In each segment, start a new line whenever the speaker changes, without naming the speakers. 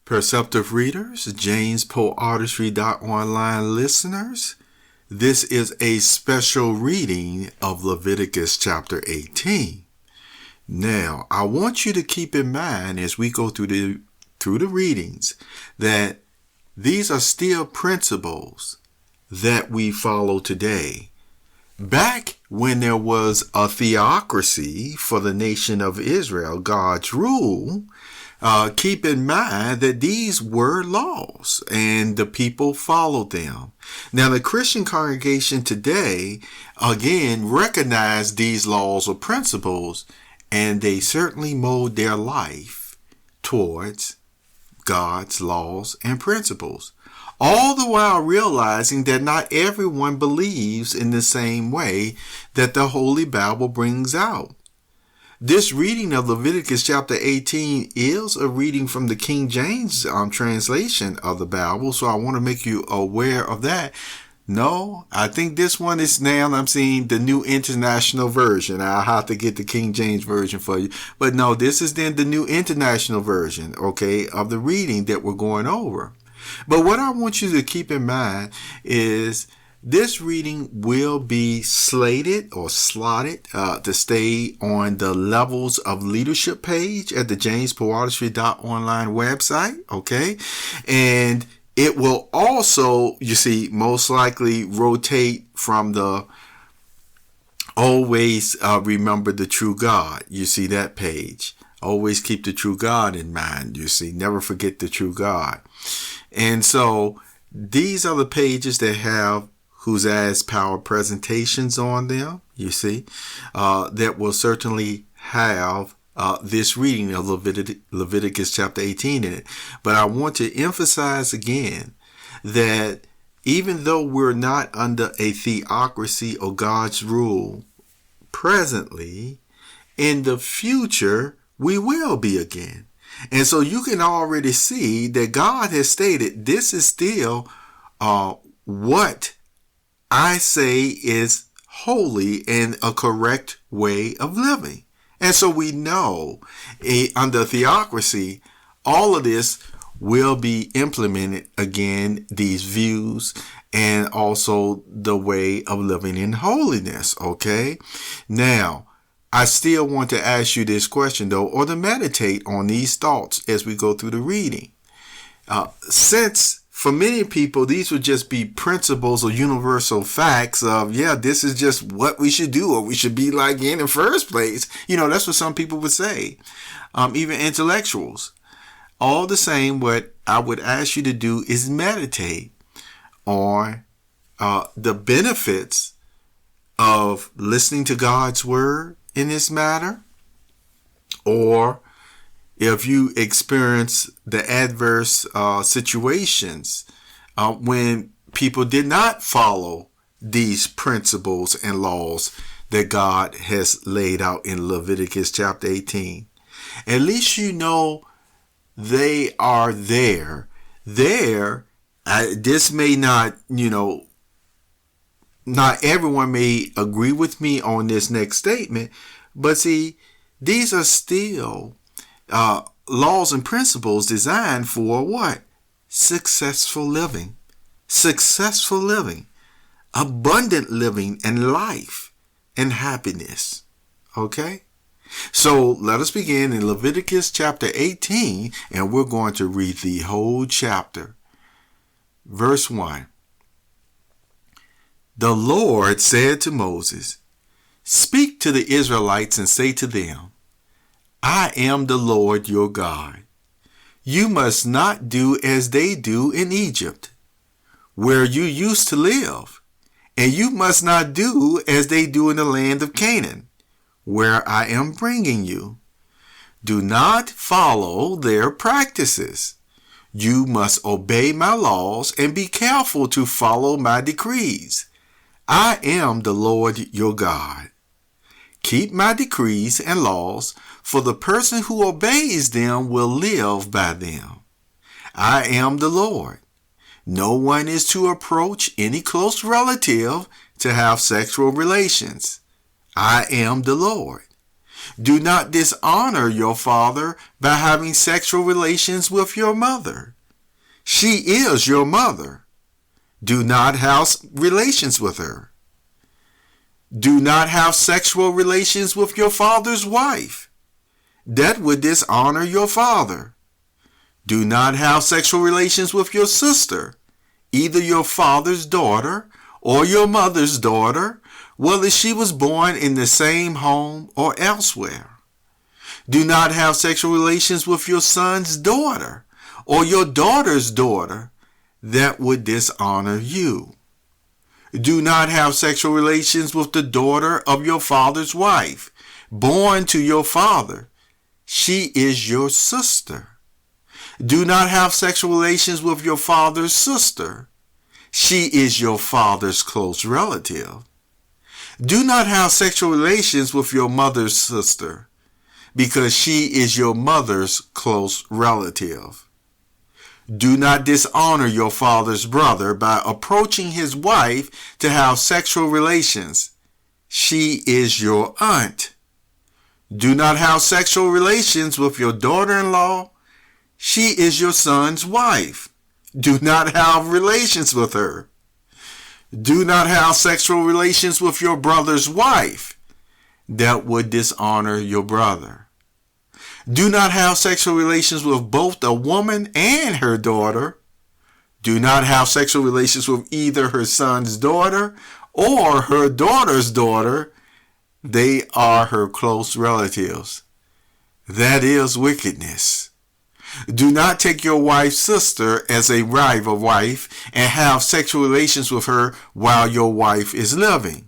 Perceptive readers, Jamespoeartistry.online listeners, this is a special reading of Leviticus chapter 18. Now, I want you to keep in mind as we go through the readings that these are still principles that we follow today. Back when there was a theocracy for the nation of Israel, God's rule, keep in mind that these were laws and the people followed them. Now, the Christian congregation today, again, recognize these laws or principles, and they certainly mold their life towards God's laws and principles, all the while realizing that not everyone believes in the same way that the Holy Bible brings out. This reading of Leviticus chapter 18 is a reading from the King James translation of the Bible, so I want to make you aware of that. No, I think this one is now, I'm seeing the New International Version. I'll have to get the King James Version for you. But no, this is then the New International Version, okay, of the reading that we're going over. But what I want you to keep in mind is this reading will be slated or slotted to stay on the Levels of Leadership page at the Jamespoeartistry.online website, okay? And it will also, you see, most likely rotate from the Always Remember the True God. You see that page. Always keep the true God in mind, you see. Never forget the true God. And so these are the pages that have Whose As Power presentations on them, you see, that will certainly have this reading of Leviticus chapter 18 in it. But I want to emphasize again that even though we're not under a theocracy or God's rule presently, in the future, we will be again. And so you can already see that God has stated this is still what I say is holy and a correct way of living. And so we know under theocracy, all of this will be implemented again, these views and also the way of living in holiness. Okay. Now, I still want to ask you this question though, or to meditate on these thoughts as we go through the reading. Since for many people, these would just be principles or universal facts of, yeah, this is just what we should do or we should be like in the first place. You know, that's what some people would say, even intellectuals. All the same, what I would ask you to do is meditate on the benefits of listening to God's word in this matter, or if you experience the adverse situations when people did not follow these principles and laws that God has laid out in Leviticus chapter 18. At least you know they are there. This may not, not everyone may agree with me on this next statement, but see, these are still laws and principles designed for what? Successful living, abundant living, and life and happiness. Okay? So let us begin in Leviticus chapter 18, and we're going to read the whole chapter. Verse 1. The Lord said to Moses, "Speak to the Israelites and say to them, I am the Lord your God. You must not do as they do in Egypt, where you used to live, and you must not do as they do in the land of Canaan, where I am bringing you. Do not follow their practices. You must obey my laws and be careful to follow my decrees. I am the Lord your God. Keep my decrees and laws, for the person who obeys them will live by them. I am the Lord. No one is to approach any close relative to have sexual relations. I am the Lord. Do not dishonor your father by having sexual relations with your mother. She is your mother. Do not have relations with her. Do not have sexual relations with your father's wife. That would dishonor your father. Do not have sexual relations with your sister, either your father's daughter or your mother's daughter, whether she was born in the same home or elsewhere. Do not have sexual relations with your son's daughter or your daughter's daughter. That would dishonor you. Do not have sexual relations with the daughter of your father's wife, born to your father. She is your sister. Do not have sexual relations with your father's sister. She is your father's close relative. Do not have sexual relations with your mother's sister, because she is your mother's close relative. Do not dishonor your father's brother by approaching his wife to have sexual relations. She is your aunt. Do not have sexual relations with your daughter-in-law. She is your son's wife. Do not have relations with her. Do not have sexual relations with your brother's wife. That would dishonor your brother. Do not have sexual relations with both a woman and her daughter. Do not have sexual relations with either her son's daughter or her daughter's daughter. They are her close relatives. That is wickedness. Do not take your wife's sister as a rival wife and have sexual relations with her while your wife is living.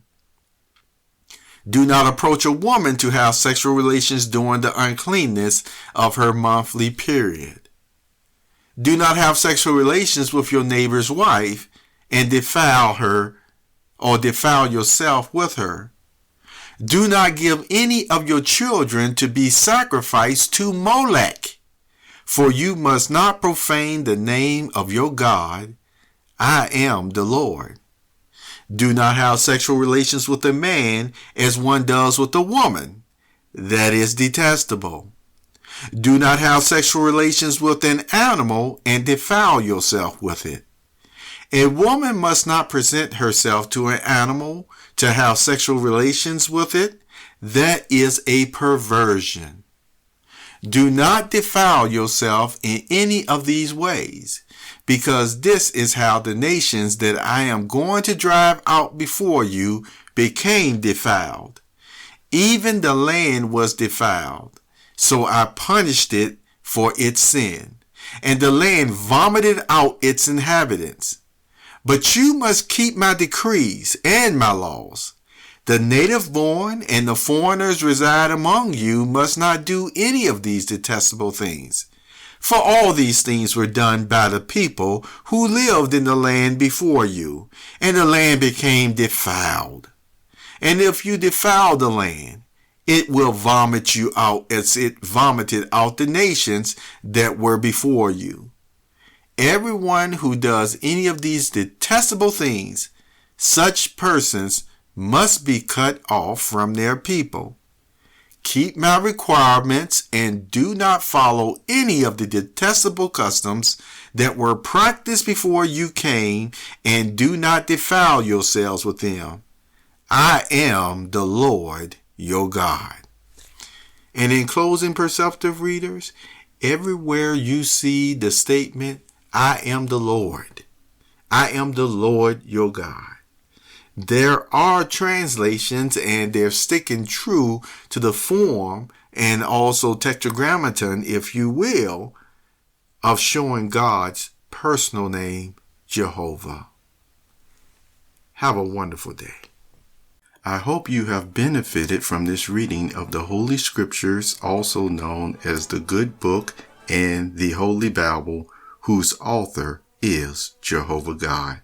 Do not approach a woman to have sexual relations during the uncleanness of her monthly period. Do not have sexual relations with your neighbor's wife and defile her or defile yourself with her. Do not give any of your children to be sacrificed to Molech, for you must not profane the name of your God. I am the Lord. Do not have sexual relations with a man as one does with a woman. That is detestable. Do not have sexual relations with an animal and defile yourself with it. A woman must not present herself to an animal to have sexual relations with it. That is a perversion. Do not defile yourself in any of these ways, because this is how the nations that I am going to drive out before you became defiled. Even the land was defiled, so I punished it for its sin, and the land vomited out its inhabitants. But you must keep my decrees and my laws. The native born and the foreigners reside among you must not do any of these detestable things. For all these things were done by the people who lived in the land before you, and the land became defiled. And if you defile the land, it will vomit you out as it vomited out the nations that were before you. Everyone who does any of these detestable things, such persons must be cut off from their people. Keep my requirements and do not follow any of the detestable customs that were practiced before you came, and do not defile yourselves with them. I am the Lord your God. And in closing, perceptive readers, everywhere you see the statement, I am the Lord. I am the Lord your God. There are translations, and they're sticking true to the form and also tetragrammaton, if you will, of showing God's personal name, Jehovah. Have a wonderful day. I hope you have benefited from this reading of the Holy Scriptures, also known as the Good Book and the Holy Bible, whose author is Jehovah God.